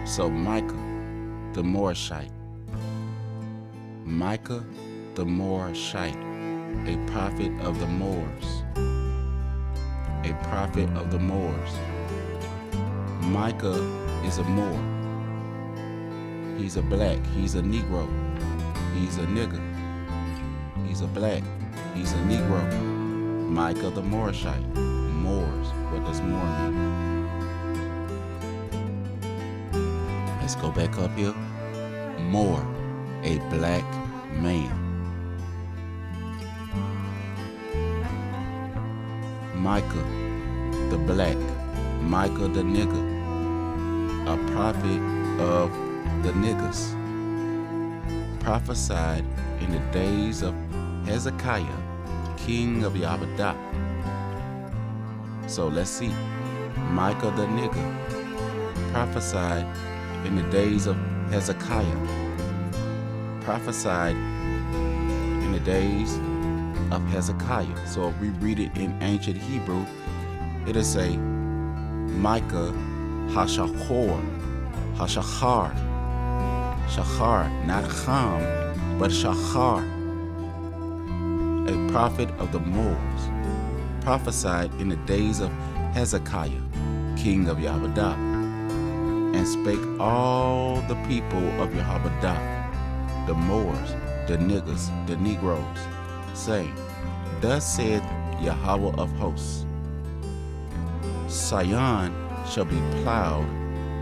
So Micah the Morashite, Micah the Morashite, a prophet of the Moors, a prophet of the Moors. Micah is a Moor. He's a black. He's a Negro. He's a nigger. He's a black. He's a Negro. Micah the Morashite. Moors. What does Moor mean? Let's go back up here. Moor, a black man. Micah the black. Micah the nigger. A prophet of the niggers. Prophesied in the days of Hezekiah, king of Yahudah. So let's see. Micah the nigger prophesied in the days of Hezekiah. Prophesied in the days of Hezekiah. So if we read it in ancient Hebrew, it'll say Micah Hashachor. Hashachar. Shachar, not Ham, but Shachar, a prophet of the Moors, prophesied in the days of Hezekiah, king of Yahudah, and spake all the people of Yahudah, the Moors, the niggers, the Negroes, saying, Thus saith Yahweh of hosts, Sion shall be plowed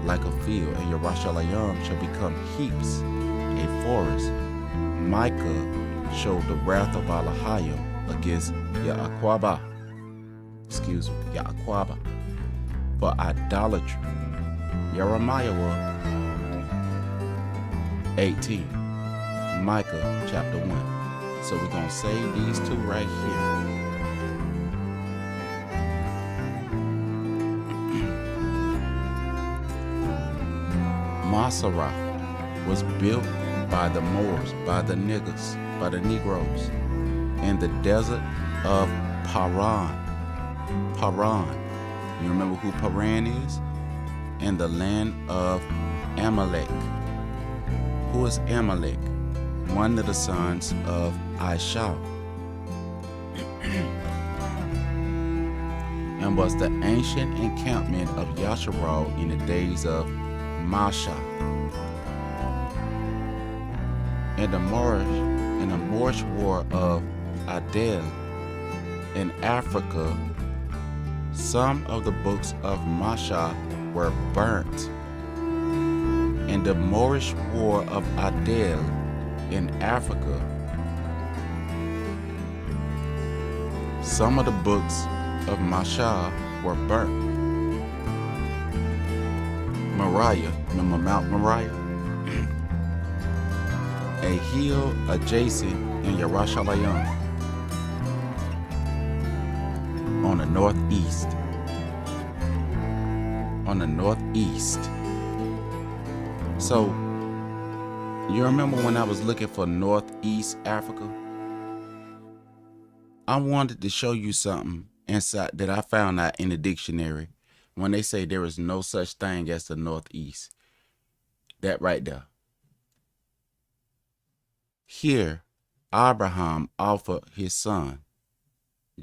like a field, and Yerushalayim shall become heaps, a forest. Micah showed the wrath of Elohim against Ya'aquabah, Ya'aquabah, for idolatry. Jeremiah 18, Micah chapter 1. So we're going to save these two right here. Masarah was built by the Moors, by the niggers, by the Negroes, in the desert of Paran. Paran. You remember who Paran is? In the land of Amalek. Who is Amalek? One of the sons of Ishau. And was the ancient encampment of Yasharal in the days of Masha. In the Moorish war of Adel in Africa, some of the books of Masha were burnt. In the Moorish war of Adel in Africa, some of the books of Masha were burnt. Moriah, remember Mount Moriah? A hill adjacent in Yerushalayim on the northeast. On the northeast. So, you remember when I was looking for Northeast Africa? I wanted to show you something inside that I found out in the dictionary when they say there is no such thing as the Northeast. That right there. Here, Abraham offered his son.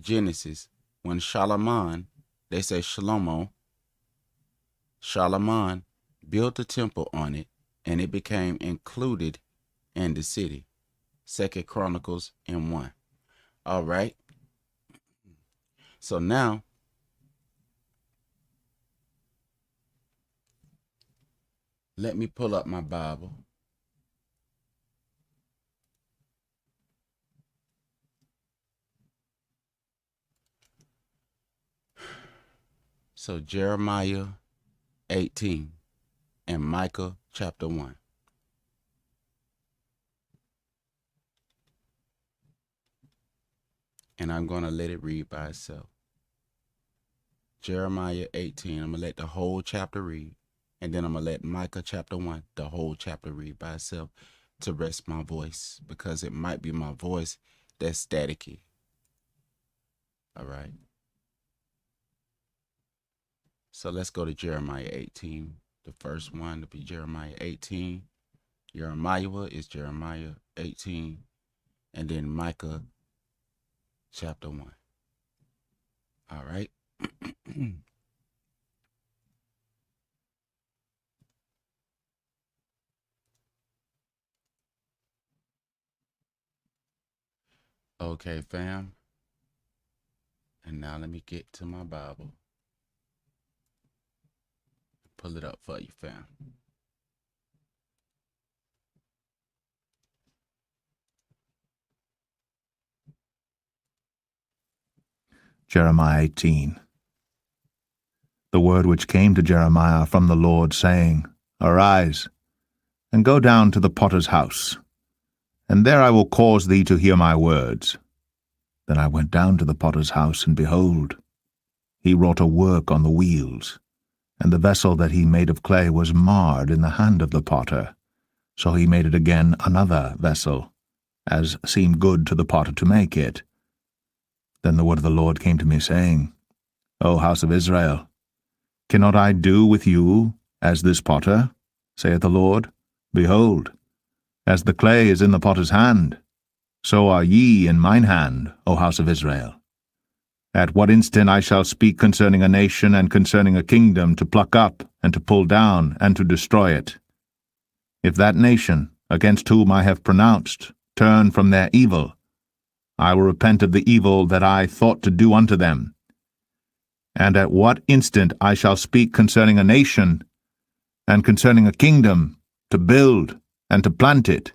Genesis, when Solomon, they say Shlomo, Solomon built a temple on it, and it became included in the city. 2 Chronicles 1. All right. So now, let me pull up my Bible. So Jeremiah 18 and Micah chapter 1. And I'm going to let it read by itself. Jeremiah 18, I'm going to let the whole chapter read. And then I'm going to let Micah chapter 1, the whole chapter read by itself to rest my voice. Because it might be my voice that's staticky. All right. So let's go to Jeremiah 18, The first one to be Jeremiah 18. Jeremiah is Jeremiah 18. And then Micah chapter 1. All right. Okay, fam. And now let me get to my Bible. Pull it up for you, fam. Jeremiah 18. The word which came to Jeremiah from the Lord, saying, Arise, and go down to the potter's house, and there I will cause thee to hear my words. Then I went down to the potter's house, and behold, he wrought a work on the wheels, and the vessel that he made of clay was marred in the hand of the potter. So he made it again another vessel, as seemed good to the potter to make it. Then the word of the Lord came to me, saying, O house of Israel, cannot I do with you as this potter, saith the Lord? Behold, as the clay is in the potter's hand, so are ye in mine hand, O house of Israel. At what instant I shall speak concerning a nation and concerning a kingdom, to pluck up, and to pull down, and to destroy it. If that nation, against whom I have pronounced, turn from their evil, I will repent of the evil that I thought to do unto them. And at what instant I shall speak concerning a nation, and concerning a kingdom, to build, and to plant it.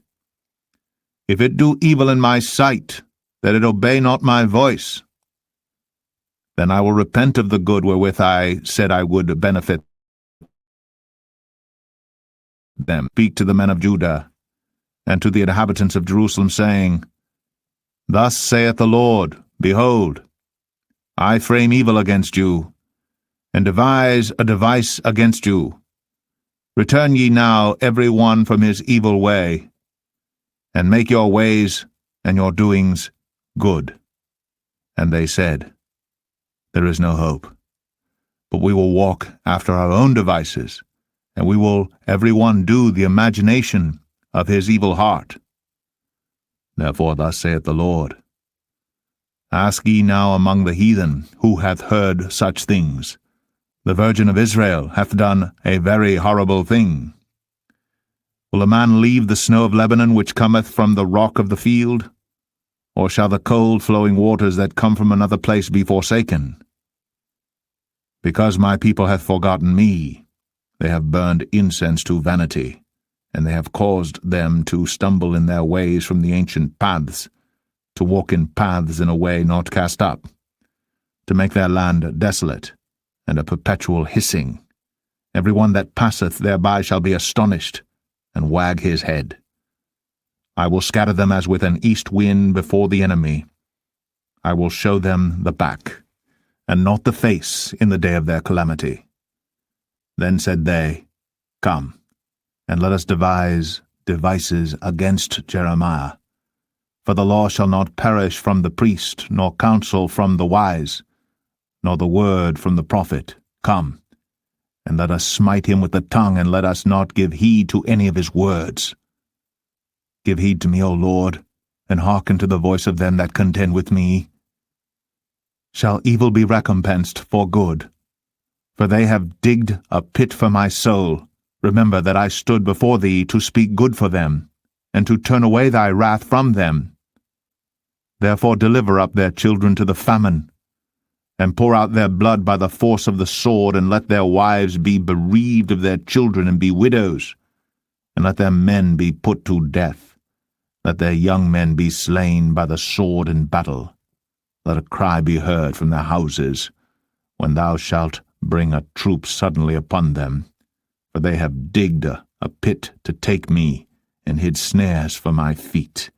If it do evil in my sight, that it obey not my voice, then I will repent of the good wherewith I said I would benefit them. Speak to the men of Judah, and to the inhabitants of Jerusalem, saying, Thus saith the Lord, Behold, I frame evil against you, and devise a device against you. Return ye now every one from his evil way, and make your ways and your doings good. And they said, There is no hope, but we will walk after our own devices, and we will every one do the imagination of his evil heart. Therefore thus saith the Lord, Ask ye now among the heathen, who hath heard such things. The Virgin of Israel hath done a very horrible thing. Will a man leave the snow of Lebanon, which cometh from the rock of the field? Or shall the cold flowing waters that come from another place be forsaken? Because my people hath forgotten me, they have burned incense to vanity, and they have caused them to stumble in their ways from the ancient paths, to walk in paths in a way not cast up, to make their land desolate, and a perpetual hissing. Every one that passeth thereby shall be astonished, and wag his head. I will scatter them as with an east wind before the enemy. I will show them the back, and not the face, in the day of their calamity. Then said they, Come, and let us devise devices against Jeremiah. For the law shall not perish from the priest, nor counsel from the wise, nor the word from the prophet. Come, and let us smite him with the tongue, and let us not give heed to any of his words. Give heed to me, O Lord, and hearken to the voice of them that contend with me. Shall evil be recompensed for good? For they have digged a pit for my soul. Remember that I stood before thee to speak good for them, and to turn away thy wrath from them. Therefore deliver up their children to the famine, and pour out their blood by the force of the sword, and let their wives be bereaved of their children, and be widows, and let their men be put to death. Let their young men be slain by the sword in battle. Let a cry be heard from their houses, when thou shalt bring a troop suddenly upon them. For they have digged a pit to take me, and hid snares for my feet.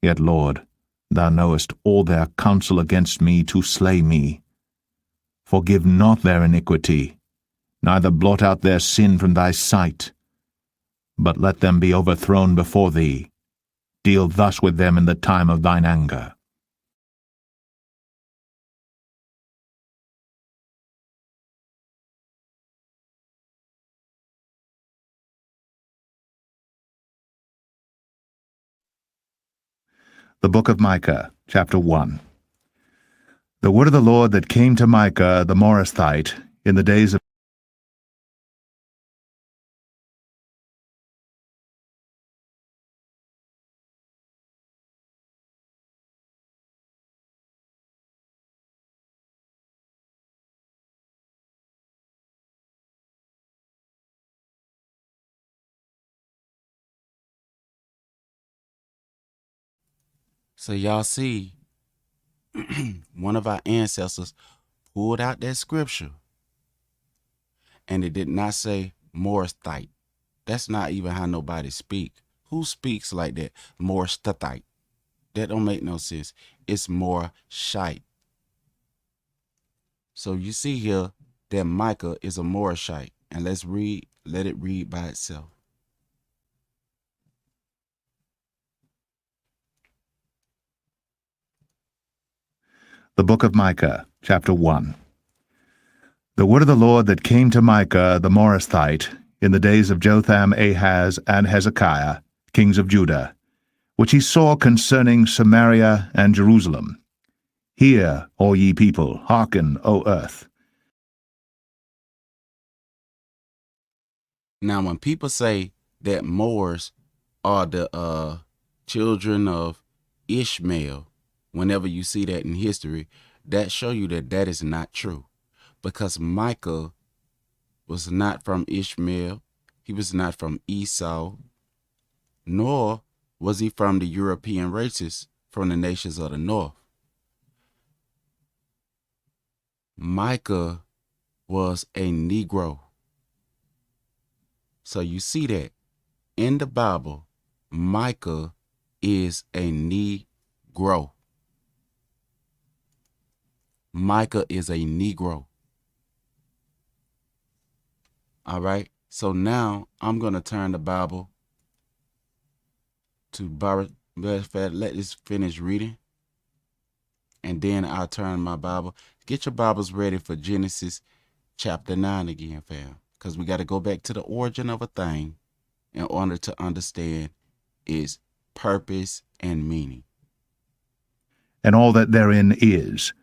Yet, Lord, thou knowest all their counsel against me to slay me. Forgive not their iniquity, neither blot out their sin from thy sight. But let them be overthrown before thee. Deal thus with them in the time of thine anger. The book of Micah, chapter 1. The word of the Lord that came to Micah the Morasthite in the days of So y'all see, one of our ancestors pulled out that scripture, and it did not say Morasthite. That's not even how nobody speak. Who speaks like that? Morasthite. That don't make no sense. It's Morashite. So you see here that Micah is a Morashite. And let it read by itself. the book of Micah, chapter 1. The word of the Lord that came to Micah the Morasthite in the days of Jotham, Ahaz, and Hezekiah, kings of Judah, which he saw concerning Samaria and Jerusalem. Hear, all ye people, hearken, O earth. Now, when people say that Moors are the children of Ishmael, whenever you see that in history, that show you that that is not true. Because Micah was not from Ishmael, he was not from Esau, nor was he from the European races from the nations of the north. Micah was a Negro. So you see that in the Bible, Micah is a Negro. Micah is a Negro. All right. So now I'm going to turn the Bible to let this finish reading. And then I'll turn my Bible. Get your Bibles ready for Genesis chapter 9 again, fam. Because we got to go back to the origin of a thing in order to understand its purpose and meaning. And all that therein is.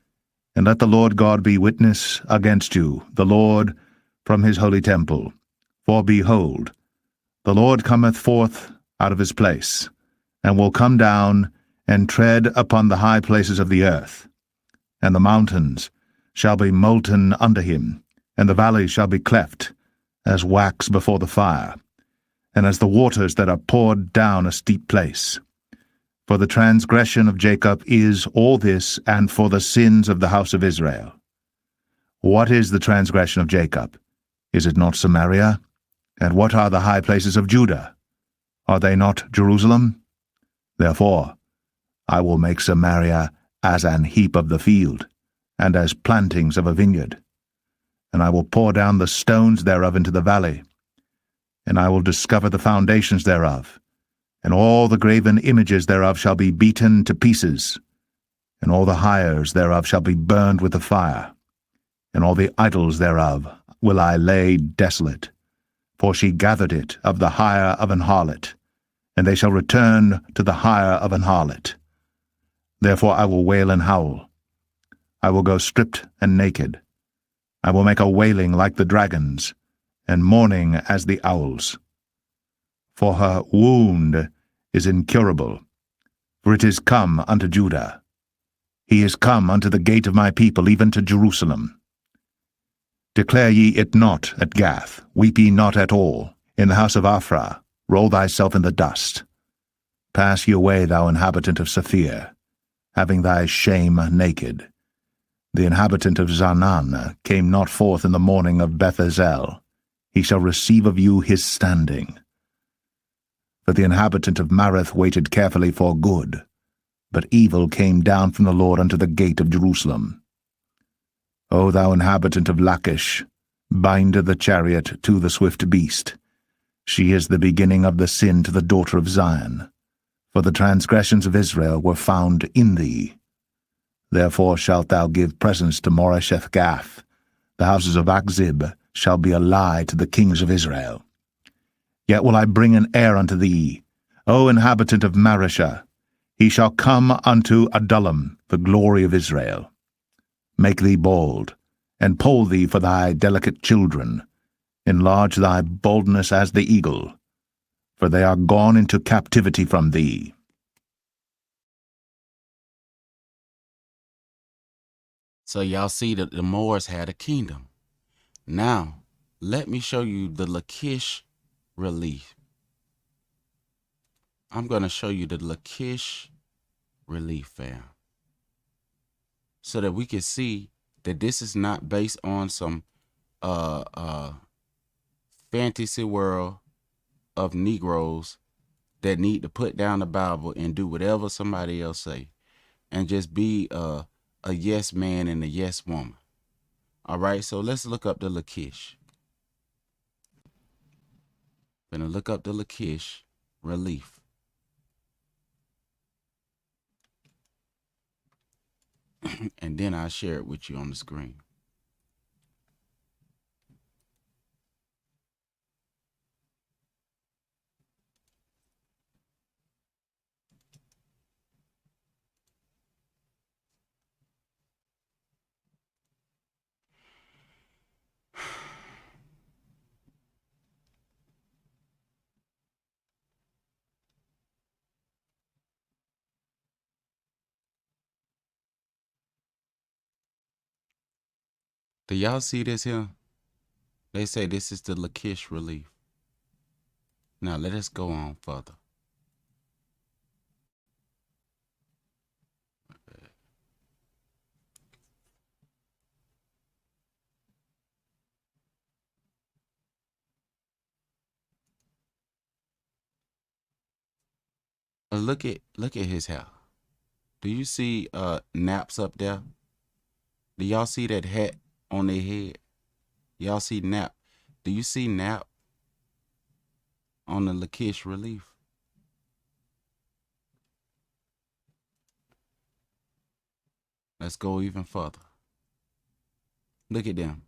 And let the Lord God be witness against you, the Lord, from his holy temple. For behold, the Lord cometh forth out of his place, and will come down and tread upon the high places of the earth. And the mountains shall be molten under him, and the valleys shall be cleft, as wax before the fire, and as the waters that are poured down a steep place. For the transgression of Jacob is all this, and for the sins of the house of Israel. What is the transgression of Jacob? Is it not Samaria? And what are the high places of Judah? Are they not Jerusalem? Therefore I will make Samaria as an heap of the field, and as plantings of a vineyard. And I will pour down the stones thereof into the valley, and I will discover the foundations thereof, and all the graven images thereof shall be beaten to pieces, and all the hires thereof shall be burned with the fire, and all the idols thereof will I lay desolate, for she gathered it of the hire of an harlot, and they shall return to the hire of an harlot. Therefore I will wail and howl. I will go stripped and naked. I will make a wailing like the dragons, and mourning as the owls. For her wound is incurable, for it is come unto Judah. He is come unto the gate of my people, even to Jerusalem. Declare ye it not at Gath, weep ye not at all. In the house of Aphrah, roll thyself in the dust. Pass ye away, thou inhabitant of Saphir, having thy shame naked. The inhabitant of Zaanan came not forth in the morning of Beth-ezel. He shall receive of you his standing. For the inhabitant of Mareth waited carefully for good, but evil came down from the Lord unto the gate of Jerusalem. O thou inhabitant of Lachish, bind the chariot to the swift beast. She is the beginning of the sin to the daughter of Zion. For the transgressions of Israel were found in thee. Therefore shalt thou give presents to Moresheth-Gath. The houses of Achzib shall be a lie to the kings of Israel. Yet will I bring an heir unto thee, O inhabitant of Mareshah. He shall come unto Adullam, the glory of Israel. Make thee bold, and poll thee for thy delicate children. Enlarge thy boldness as the eagle, for they are gone into captivity from thee. So y'all see that the Moors had a kingdom. Now, let me show you the Lachish relief. I'm going to show you the Lachish relief, fam, so that we can see that this is not based on some fantasy world of Negroes that need to put down the Bible and do whatever somebody else say and just be a yes man and a yes woman. All right, so let's look up the Lachish. Gonna look up the Lachish relief. And then I'll share it with you on the screen. Do y'all see this here? They say this is the Lachish relief. Now let us go on further. Look at his hair. Do you see naps up there? Do y'all see that hat on their head? Y'all see nap? Do you see nap on the Lachish relief? Let's go even further. Look at them.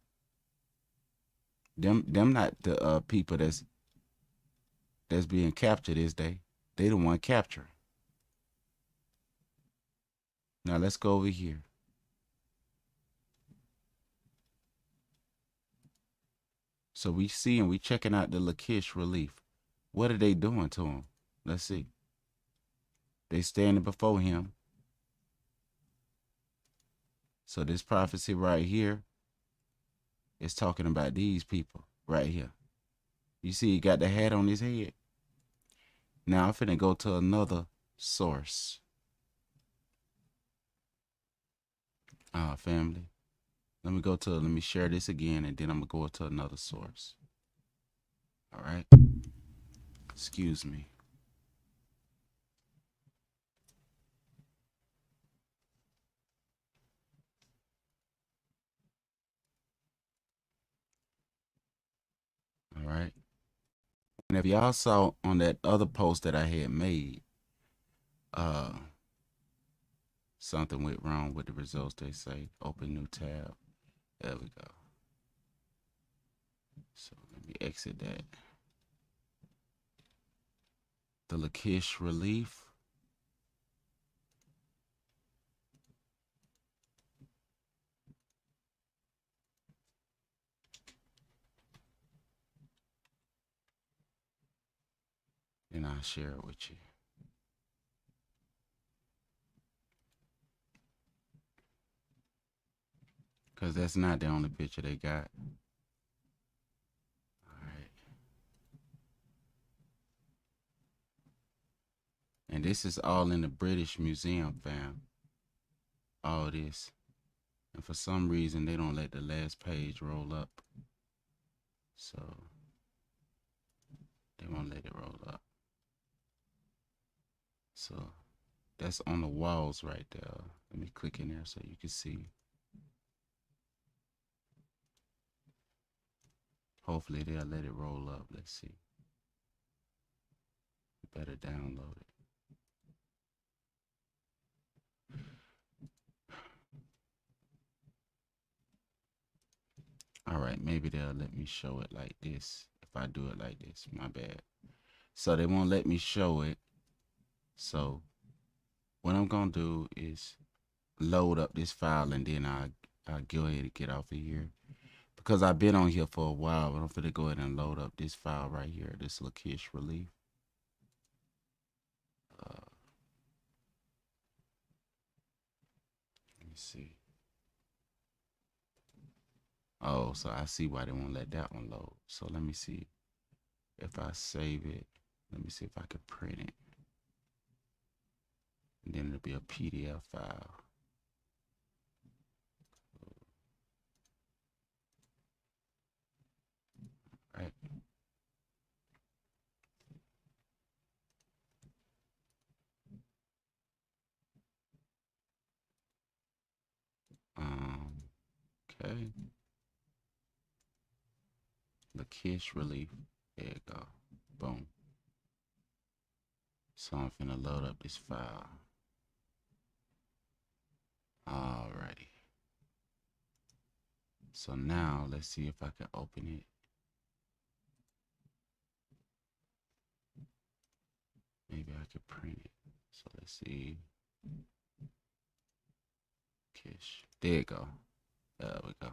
Them not the people that's being captured, is they? They the one captured. Now let's go over here. So we see and we checking out the Lachish relief. What are they doing to him? Let's see. They standing before him. So this prophecy right here is talking about these people right here. You see he got the hat on his head. Now I'm finna go to another source. Family. Let me share this again, and then I'm gonna go to another source. All right. Excuse me. All right. And if y'all saw on that other post that I had made, something went wrong with the results, they say. Open new tab. There we go. So let me exit that. The Lachish relief. And I'll share it with you. Because that's not the only picture they got. All right. And this is all in the British Museum, fam. All this. And for some reason, they don't let the last page roll up. So they won't let it roll up. So that's on the walls right there. Let me click in there so you can see. Hopefully they'll let it roll up. Let's see. Better download it. All right, maybe they'll let me show it like this. If I do it like this, my bad. So they won't let me show it. So what I'm gonna do is load up this file, and then I'll go ahead and get off of here because I've been on here for a while. But I'm finna go ahead and load up this file right here, this Lachish relief. Let me see. Oh, so I see why they won't let that one load. So let me see if I save it. Let me see if I can print it. And then it'll be a PDF file. Right. Okay. Lachish relief. There you go. Boom. So I'm finna load up this file. Alrighty. So now let's see if I can open it. Maybe I could print it. So let's see. Kish. There you go. There we go.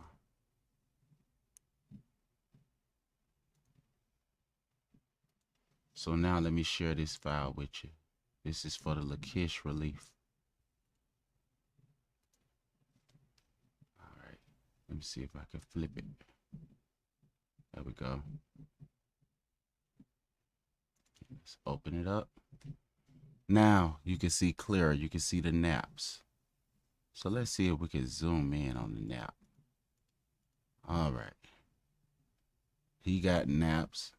So now let me share this file with you. This is for the Lachish relief. All right. Let me see if I can flip it. There we go. Let's open it up. Now you can see clearer. You can see the naps. So let's see if we can zoom in on the nap. All right. He got naps.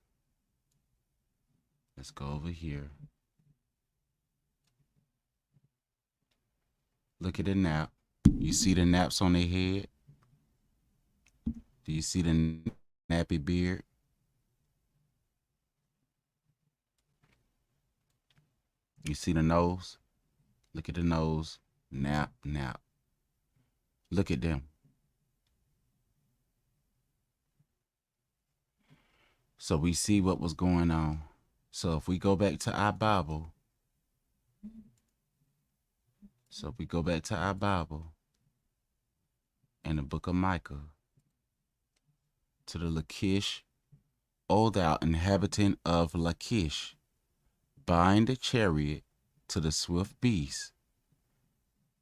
Let's go over here. Look at the nap. You see the naps on their head? Do you see the nappy beard? You see the nose? Look at the nose. Nap, nap. Look at them. So we see what was going on. So if we go back to our Bible, in the book of Micah, to the Lachish, O thou inhabitant of Lachish, bind the chariot to the swift beast.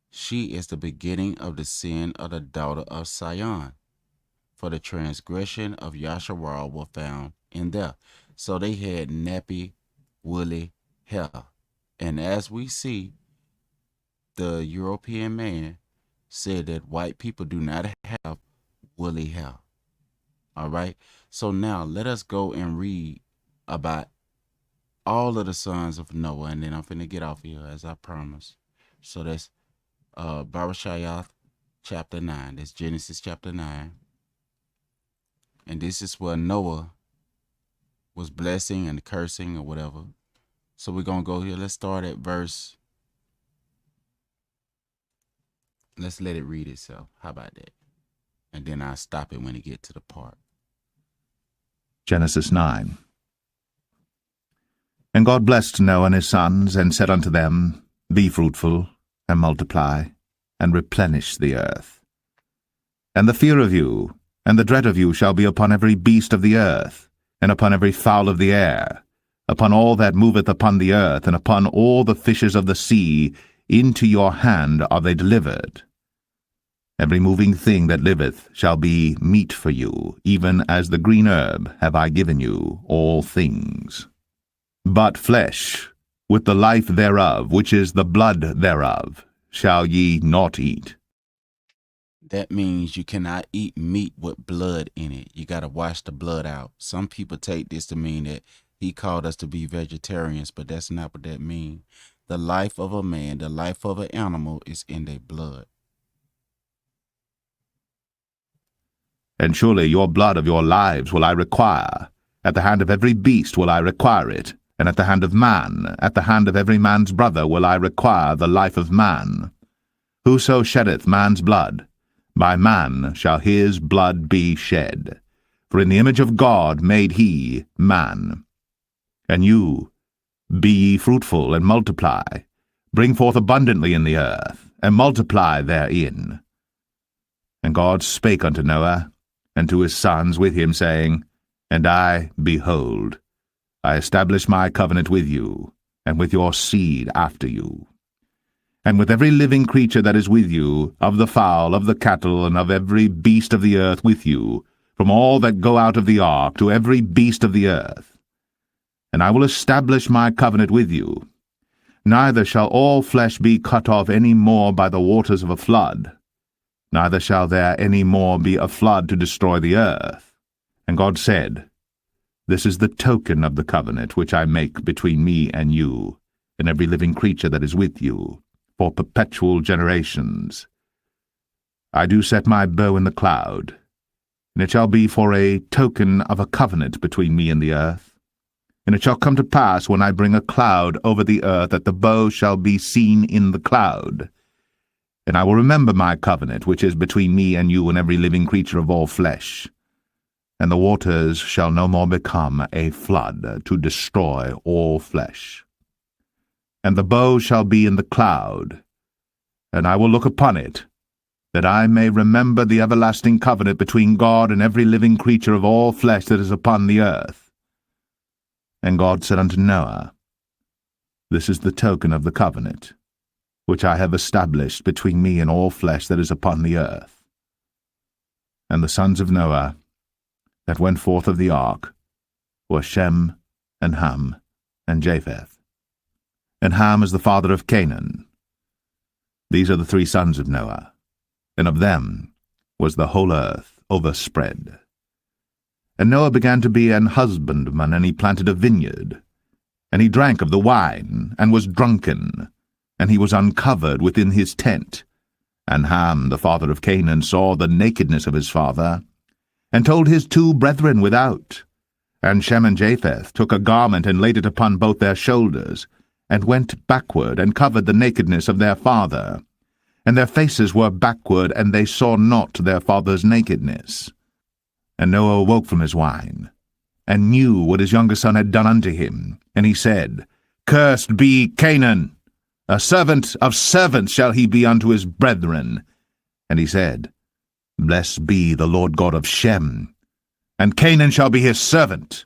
She is the beginning of the sin of the daughter of Sion, for the transgression of Yasharal were found in there. So they had nappy, woolly hair. And as we see, the European man said that white people do not have woolly hair. All right. So now let us go and read about all of the sons of Noah. And then I'm finna get off here as I promised. So that's Barashayath chapter 9. That's Genesis chapter 9. And this is where Noah was blessing and cursing or whatever. So we're going to go here. Let's start at verse. Let's let it read itself. How about that? And then I'll stop it when it get to the part. Genesis 9. And God blessed Noah and his sons, and said unto them, Be fruitful, and multiply, and replenish the earth. And the fear of you, and the dread of you shall be upon every beast of the earth, and upon every fowl of the air, upon all that moveth upon the earth, and upon all the fishes of the sea. Into your hand are they delivered. Every moving thing that liveth shall be meat for you, even as the green herb have I given you all things. But flesh, with the life thereof, which is the blood thereof, shall ye not eat. That means you cannot eat meat with blood in it. You got to wash the blood out. Some people take this to mean that he called us to be vegetarians, but that's not what that means. The life of a man, the life of an animal is in their blood. And surely your blood of your lives will I require. At the hand of every beast will I require it, and at the hand of man, at the hand of every man's brother will I require the life of man. Whoso sheddeth man's blood, by man shall his blood be shed. For in the image of God made he man. And you, be ye fruitful, and multiply, bring forth abundantly in the earth, and multiply therein. And God spake unto Noah, and to his sons with him, saying, And I, behold, I establish my covenant with you, and with your seed after you, and with every living creature that is with you, of the fowl, of the cattle, and of every beast of the earth with you, from all that go out of the ark to every beast of the earth. And I will establish my covenant with you. Neither shall all flesh be cut off any more by the waters of a flood, neither shall there any more be a flood to destroy the earth. And God said, This is the token of the covenant which I make between me and you, and every living creature that is with you, for perpetual generations. I do set my bow in the cloud, and it shall be for a token of a covenant between me and the earth. And it shall come to pass, when I bring a cloud over the earth, that the bow shall be seen in the cloud. And I will remember my covenant, which is between me and you and every living creature of all flesh. And the waters shall no more become a flood to destroy all flesh. And the bow shall be in the cloud, and I will look upon it, that I may remember the everlasting covenant between God and every living creature of all flesh that is upon the earth. And God said unto Noah, This is the token of the covenant, which I have established between me and all flesh that is upon the earth. And the sons of Noah that went forth of the ark were Shem, and Ham, and Japheth. And Ham is the father of Canaan. These are the 3 sons of Noah, and of them was the whole earth overspread. And Noah began to be an husbandman, and he planted a vineyard. And he drank of the wine, and was drunken, and he was uncovered within his tent. And Ham, the father of Canaan, saw the nakedness of his father, and told his 2 brethren without. And Shem and Japheth took a garment, and laid it upon both their shoulders, and went backward, and covered the nakedness of their father. And their faces were backward, and they saw not their father's nakedness. And Noah awoke from his wine, and knew what his younger son had done unto him. And he said, Cursed be Canaan! A servant of servants shall he be unto his brethren. And he said, Blessed be the Lord God of Shem, and Canaan shall be his servant.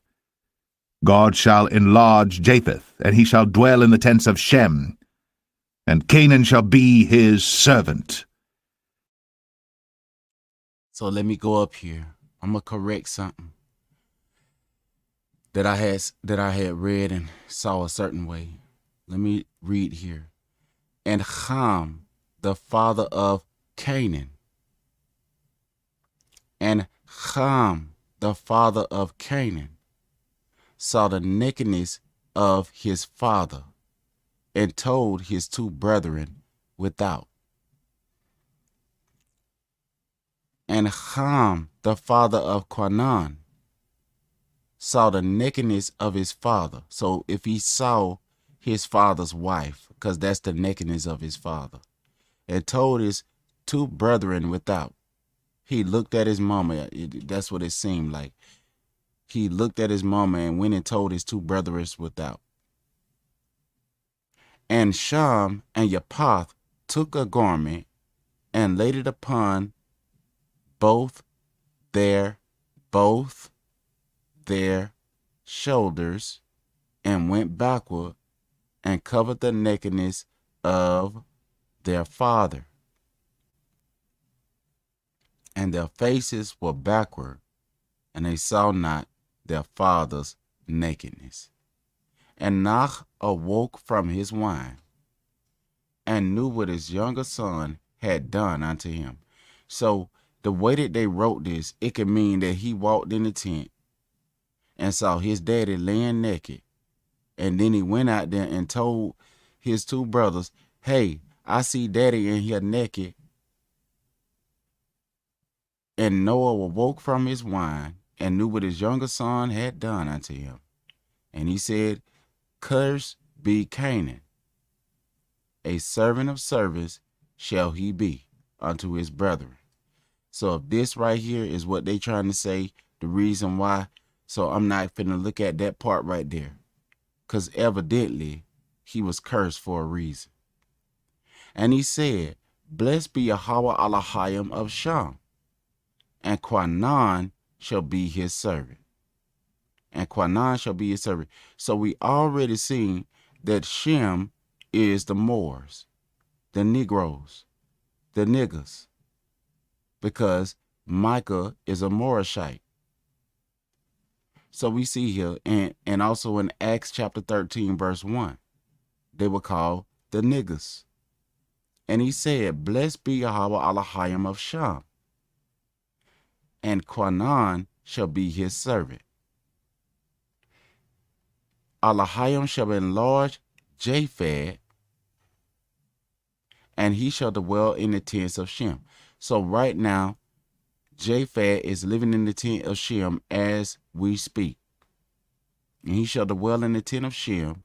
God shall enlarge Japheth, and he shall dwell in the tents of Shem, and Canaan shall be his servant. So let me go up here. I'm going to correct something that I had read and saw a certain way. Let me read here. And Ham, the father of Canaan. And Ham, the father of Canaan, saw the nakedness of his father, and told his 2 brethren without. And Ham, the father of Canaan, saw the nakedness of his father. So if he saw his father's wife, because that's the nakedness of his father, and told his 2 brethren without. He looked at his mama. That's what it seemed like. He looked at his mama and went and told his 2 brethren without. And Shem and Japheth took a garment and laid it upon both their shoulders, and went backward, and covered the nakedness of their father. And their faces were backward, and they saw not their father's nakedness. And Noah awoke from his wine, and knew what his younger son had done unto him. So the way that they wrote this, it could mean that he walked in the tent and saw his daddy laying naked. And then he went out there and told his 2 brothers, Hey, I see daddy in here naked. And Noah awoke from his wine, and knew what his younger son had done unto him. And he said, Cursed be Canaan. A servant of servants shall he be unto his brethren. So if this right here is what they trying to say, the reason why, so I'm not finna look at that part right there. Because evidently, he was cursed for a reason. And he said, Blessed be Yahweh Elohim of Shem, and Quanan shall be his servant. And Quanan shall be his servant. So we already seen that Shem is the Moors, the Negroes, the niggers, because Micah is a Morishite. So we see here, and also in Acts chapter 13, verse 1, they were called the niggers. And he said, Blessed be Yahweh Elohim of Shem, and Quanan shall be his servant. Elohim shall enlarge Japheth, and he shall dwell in the tents of Shem. So right now, Japheth is living in the tent of Shem as we speak. And he shall dwell in the tent of Shem,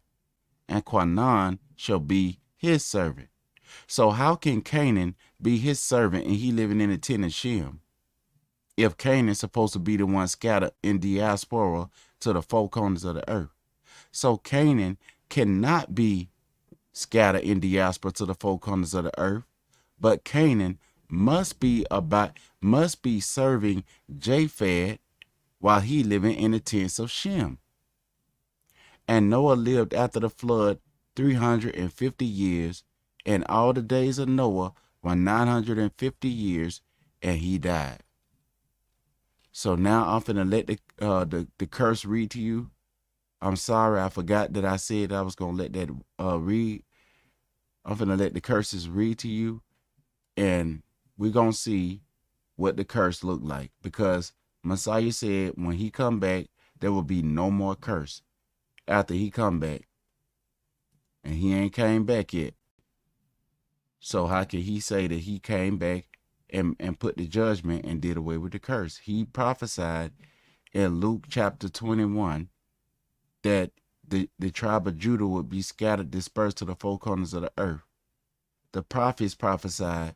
and Quanan shall be his servant. So how can Canaan be his servant and he living in the tent of Shem, if Canaan is supposed to be the one scattered in diaspora to the four corners of the earth? So Canaan cannot be scattered in diaspora to the four corners of the earth, but Canaan must be serving Japheth while he living in the tents of Shem. And Noah lived after the flood 350 years, and all the days of Noah were 950 years, and he died. So now I'm finna let the curse read to you. I'm sorry, I forgot that I said I was gonna let that read. I'm finna let the curses read to you, and we're gonna see what the curse look like, because Messiah said when he come back, there will be no more curse after he come back. And he ain't came back yet. So how can he say that he came back and put the judgment and did away with the curse? He prophesied in Luke chapter 21 that the tribe of Judah would be scattered, dispersed to the four corners of the earth. The prophets prophesied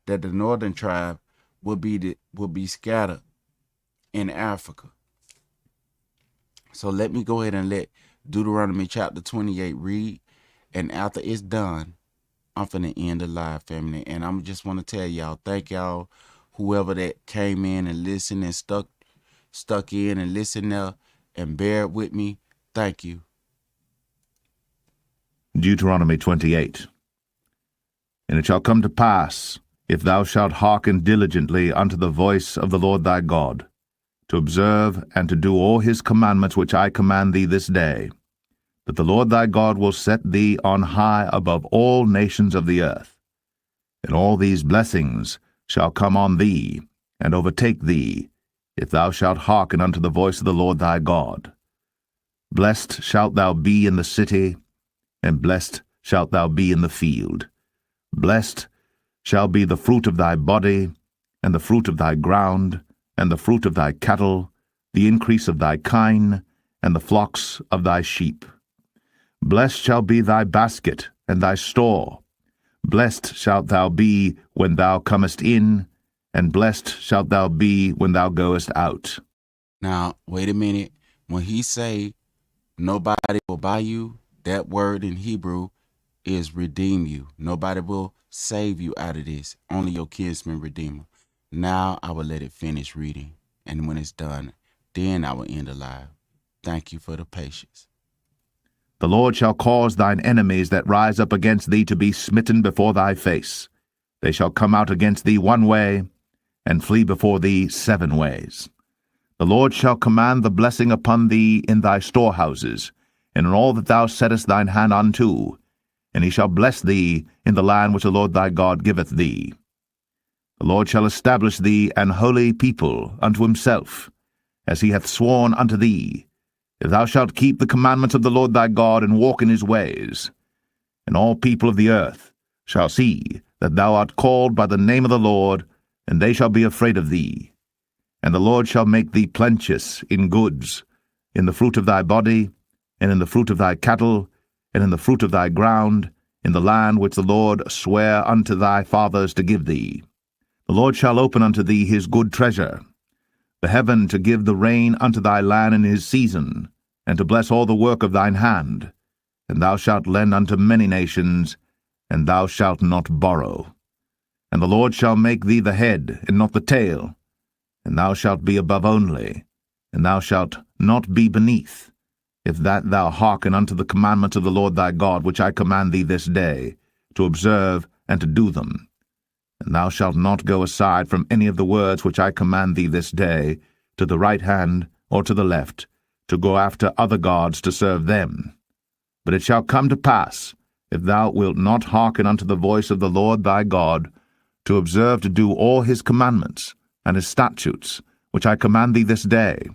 that the northern tribe would be scattered in Africa. So let me go ahead and let Deuteronomy chapter 28 read, and after it's done, I'm finna end the live, family. And I'm just want to tell y'all, thank y'all, whoever that came in and listened and stuck in and listened there and bear with me. Thank you. Deuteronomy 28. And it shall come to pass, if thou shalt hearken diligently unto the voice of the Lord thy God, to observe and to do all his commandments which I command thee this day, that the Lord thy God will set thee on high above all nations of the earth. And all these blessings shall come on thee, and overtake thee, if thou shalt hearken unto the voice of the Lord thy God. Blessed shalt thou be in the city, and blessed shalt thou be in the field. Blessed shall be the fruit of thy body, and the fruit of thy ground, and the fruit of thy cattle, the increase of thy kine, and the flocks of thy sheep. Blessed shall be thy basket and thy store. Blessed shalt thou be when thou comest in, and blessed shalt thou be when thou goest out. Now, wait a minute. When he say nobody will buy you, that word in Hebrew is redeem you. Nobody will save you out of this. Only your kinsman redeemer. Now I will let it finish reading. And when it's done, then I will end the live. Thank you for the patience. The Lord shall cause thine enemies that rise up against thee to be smitten before thy face. They shall come out against thee one way, and flee before thee 7 ways. The Lord shall command the blessing upon thee in thy storehouses, and in all that thou settest thine hand unto, and he shall bless thee in the land which the Lord thy God giveth thee. The Lord shall establish thee an holy people unto himself, as he hath sworn unto thee, if thou shalt keep the commandments of the Lord thy God, and walk in his ways. And all people of the earth shall see that thou art called by the name of the Lord, and they shall be afraid of thee. And the Lord shall make thee plenteous in goods, in the fruit of thy body, and in the fruit of thy cattle, and in the fruit of thy ground, in the land which the Lord sware unto thy fathers to give thee. The Lord shall open unto thee his good treasure, the heaven to give the rain unto thy land in his season, and to bless all the work of thine hand. And thou shalt lend unto many nations, and thou shalt not borrow. And the Lord shall make thee the head, and not the tail, and thou shalt be above only, and thou shalt not be beneath, if that thou hearken unto the commandments of the Lord thy God, which I command thee this day, to observe and to do them. And thou shalt not go aside from any of the words which I command thee this day, to the right hand or to the left, to go after other gods to serve them. But it shall come to pass, if thou wilt not hearken unto the voice of the Lord thy God, to observe to do all his commandments and his statutes, which I command thee this day,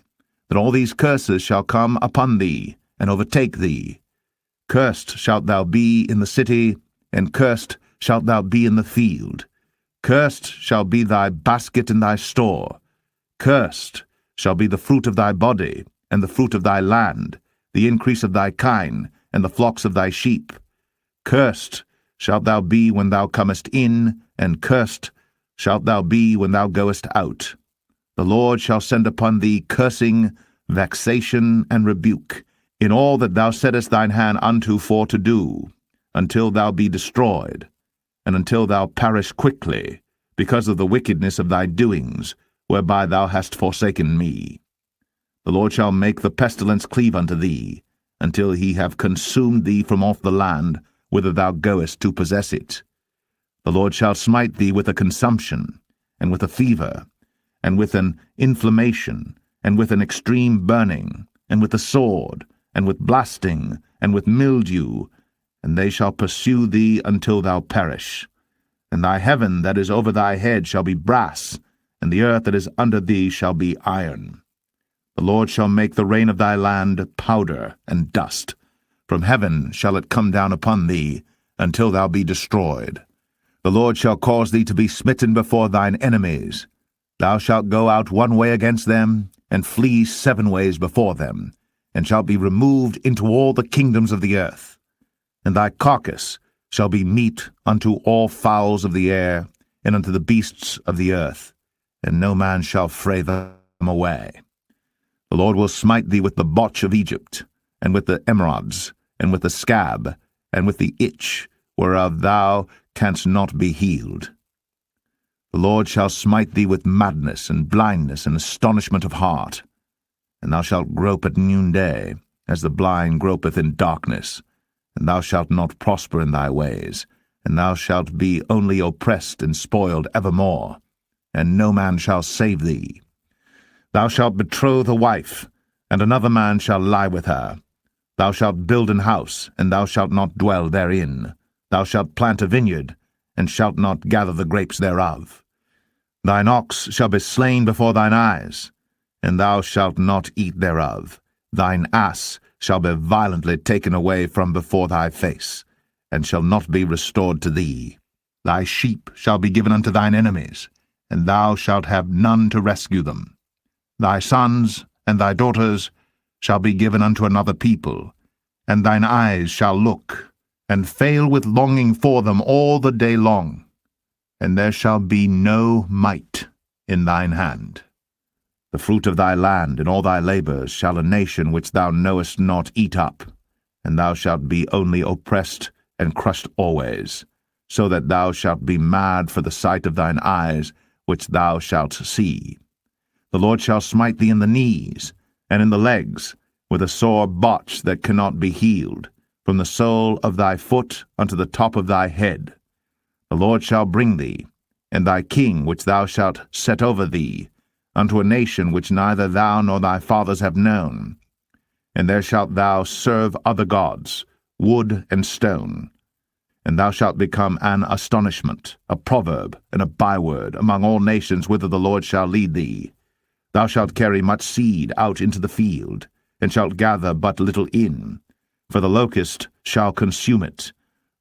that all these curses shall come upon thee and overtake thee. Cursed shalt thou be in the city, and cursed shalt thou be in the field. Cursed shall be thy basket and thy store. Cursed shall be the fruit of thy body, and the fruit of thy land, the increase of thy kine, and the flocks of thy sheep. Cursed shalt thou be when thou comest in, and cursed shalt thou be when thou goest out. The Lord shall send upon thee cursing, vexation, and rebuke, in all that thou settest thine hand unto for to do, until thou be destroyed, and until thou perish quickly, because of the wickedness of thy doings, whereby thou hast forsaken me. The Lord shall make the pestilence cleave unto thee, until he have consumed thee from off the land, whither thou goest to possess it. The Lord shall smite thee with a consumption, and with a fever, and with an inflammation, and with an extreme burning, and with a sword, and with blasting, and with mildew, and they shall pursue thee until thou perish. And thy heaven that is over thy head shall be brass, and the earth that is under thee shall be iron. The Lord shall make the rain of thy land powder and dust. From heaven shall it come down upon thee, until thou be destroyed. The Lord shall cause thee to be smitten before thine enemies. Thou shalt go out one way against them, and flee 7 ways before them, and shalt be removed into all the kingdoms of the earth. And thy carcass shall be meat unto all fowls of the air, and unto the beasts of the earth, and no man shall fray them away. The Lord will smite thee with the botch of Egypt, and with the emerods, and with the scab, and with the itch, whereof thou canst not be healed. The Lord shall smite thee with madness, and blindness, and astonishment of heart. And thou shalt grope at noonday, as the blind gropeth in darkness, and thou shalt not prosper in thy ways, and thou shalt be only oppressed and spoiled evermore, and no man shall save thee. Thou shalt betroth a wife, and another man shall lie with her. Thou shalt build an house, and thou shalt not dwell therein. Thou shalt plant a vineyard, and shalt not gather the grapes thereof. Thine ox shall be slain before thine eyes, and thou shalt not eat thereof. Thine ass shall be violently taken away from before thy face, and shall not be restored to thee. Thy sheep shall be given unto thine enemies, and thou shalt have none to rescue them. Thy sons and thy daughters shall be given unto another people, and thine eyes shall look, and fail with longing for them all the day long, and there shall be no might in thine hand. The fruit of thy land and all thy labours shall a nation which thou knowest not eat up, and thou shalt be only oppressed and crushed always, so that thou shalt be mad for the sight of thine eyes which thou shalt see. The Lord shall smite thee in the knees, and in the legs, with a sore botch that cannot be healed, from the sole of thy foot unto the top of thy head. The Lord shall bring thee, and thy king which thou shalt set over thee, unto a nation which neither thou nor thy fathers have known. And there shalt thou serve other gods, wood and stone. And thou shalt become an astonishment, a proverb, and a byword among all nations whither the Lord shall lead thee. Thou shalt carry much seed out into the field, and shalt gather but little in, for the locust shall consume it.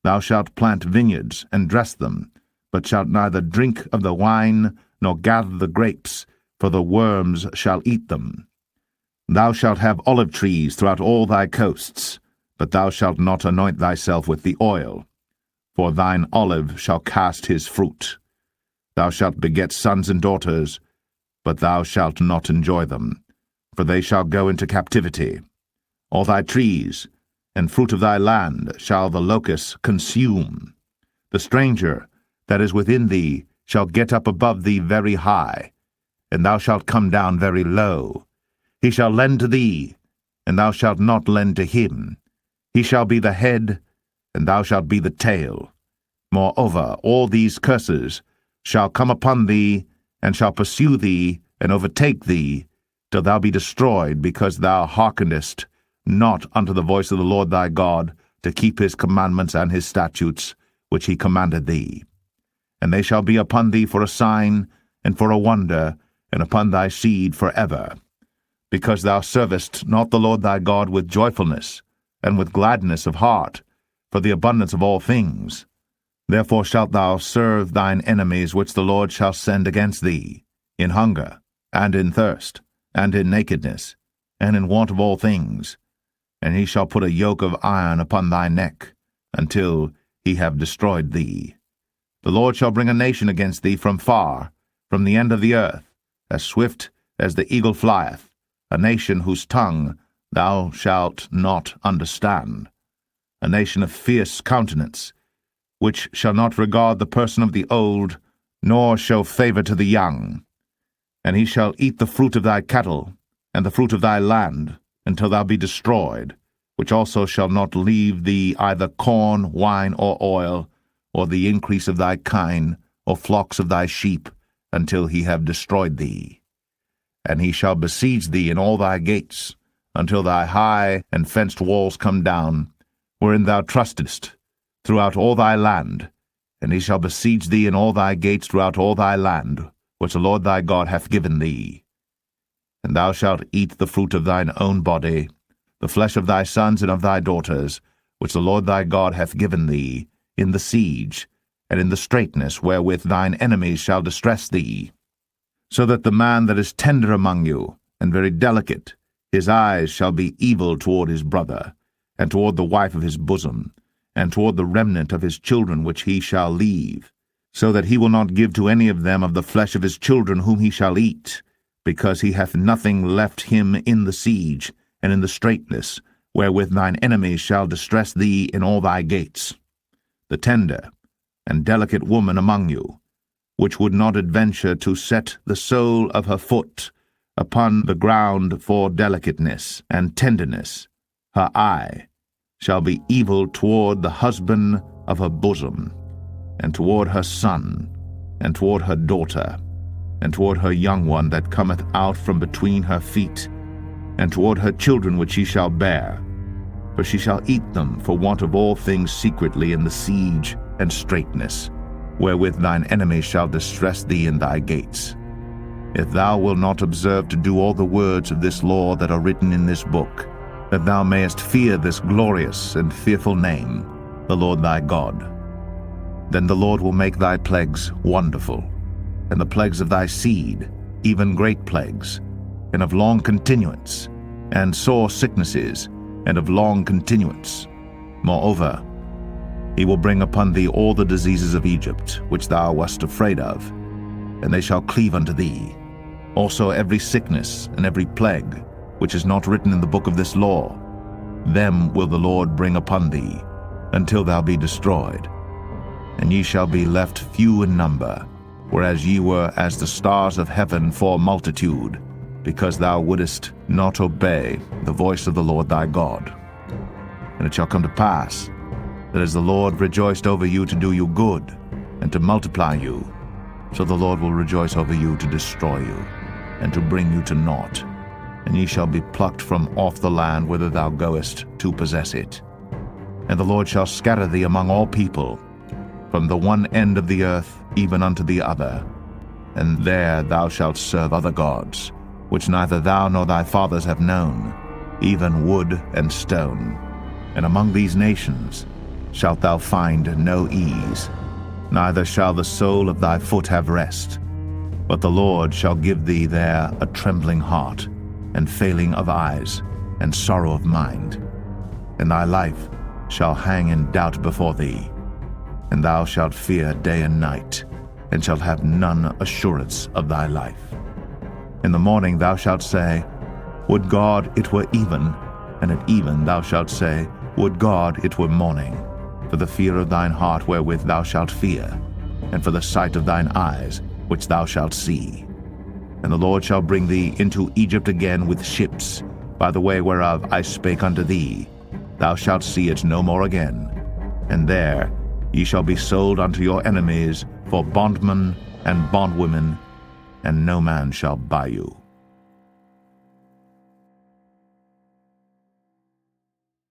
Thou shalt plant vineyards, and dress them, but shalt neither drink of the wine, nor gather the grapes, for the worms shall eat them. Thou shalt have olive trees throughout all thy coasts, but thou shalt not anoint thyself with the oil, for thine olive shall cast his fruit. Thou shalt beget sons and daughters, but thou shalt not enjoy them, for they shall go into captivity. All thy trees and fruit of thy land shall the locusts consume. The stranger that is within thee shall get up above thee very high, and thou shalt come down very low. He shall lend to thee, and thou shalt not lend to him. He shall be the head, and thou shalt be the tail. Moreover, all these curses shall come upon thee, and shall pursue thee, and overtake thee, till thou be destroyed, because thou hearkenest not unto the voice of the Lord thy God, to keep his commandments and his statutes, which he commanded thee. And they shall be upon thee for a sign, and for a wonder, and upon thy seed forever, because thou servest not the Lord thy God with joyfulness, and with gladness of heart, for the abundance of all things. Therefore shalt thou serve thine enemies which the Lord shall send against thee, in hunger, and in thirst, and in nakedness, and in want of all things. And he shall put a yoke of iron upon thy neck, until he have destroyed thee. The Lord shall bring a nation against thee from far, from the end of the earth, as swift as the eagle flieth, a nation whose tongue thou shalt not understand, a nation of fierce countenance, which shall not regard the person of the old, nor show favour to the young. And he shall eat the fruit of thy cattle, and the fruit of thy land, until thou be destroyed, which also shall not leave thee either corn, wine, or oil, or the increase of thy kine, or flocks of thy sheep, until he have destroyed thee. And he shall besiege thee in all thy gates, until thy high and fenced walls come down, wherein thou trustest, throughout all thy land. And he shall besiege thee in all thy gates throughout all thy land, which the Lord thy God hath given thee. And thou shalt eat the fruit of thine own body, the flesh of thy sons and of thy daughters, which the Lord thy God hath given thee, in the siege, and in the straitness wherewith thine enemies shall distress thee. So that the man that is tender among you, and very delicate, his eyes shall be evil toward his brother, and toward the wife of his bosom, and toward the remnant of his children which he shall leave, so that he will not give to any of them of the flesh of his children whom he shall eat, because he hath nothing left him in the siege, and in the straitness, wherewith thine enemies shall distress thee in all thy gates. The tender and delicate woman among you, which would not adventure to set the sole of her foot upon the ground for delicateness and tenderness, her eye shall be evil toward the husband of her bosom, and toward her son, and toward her daughter, and toward her young one that cometh out from between her feet, and toward her children which she shall bear. For she shall eat them for want of all things secretly in the siege and straitness, wherewith thine enemies shall distress thee in thy gates. If thou wilt not observe to do all the words of this law that are written in this book, that thou mayest fear this glorious and fearful name, the Lord thy God, then the Lord will make thy plagues wonderful, and the plagues of thy seed, even great plagues, and of long continuance, and sore sicknesses, and of long continuance. Moreover, he will bring upon thee all the diseases of Egypt, which thou wast afraid of, and they shall cleave unto thee. Also every sickness and every plague, which is not written in the book of this law, them will the Lord bring upon thee, until thou be destroyed. And ye shall be left few in number, whereas ye were as the stars of heaven for multitude, because thou wouldest not obey the voice of the Lord thy God. And it shall come to pass, that as the Lord rejoiced over you to do you good, and to multiply you, so the Lord will rejoice over you to destroy you, and to bring you to naught. And ye shall be plucked from off the land whither thou goest to possess it. And the Lord shall scatter thee among all people, from the one end of the earth even unto the other. And there thou shalt serve other gods, which neither thou nor thy fathers have known, even wood and stone. And among these nations shalt thou find no ease, neither shall the sole of thy foot have rest. But the Lord shall give thee there a trembling heart, and failing of eyes, and sorrow of mind. And thy life shall hang in doubt before thee, and thou shalt fear day and night, and shalt have none assurance of thy life. In the morning thou shalt say, Would God it were even, and at even thou shalt say, Would God it were morning. for the fear of thine heart wherewith thou shalt fear, and for the sight of thine eyes which thou shalt see. And the Lord shall bring thee into Egypt again with ships, by the way whereof I spake unto thee. Thou shalt see it no more again. And there ye shall be sold unto your enemies for bondmen and bondwomen, and no man shall buy you.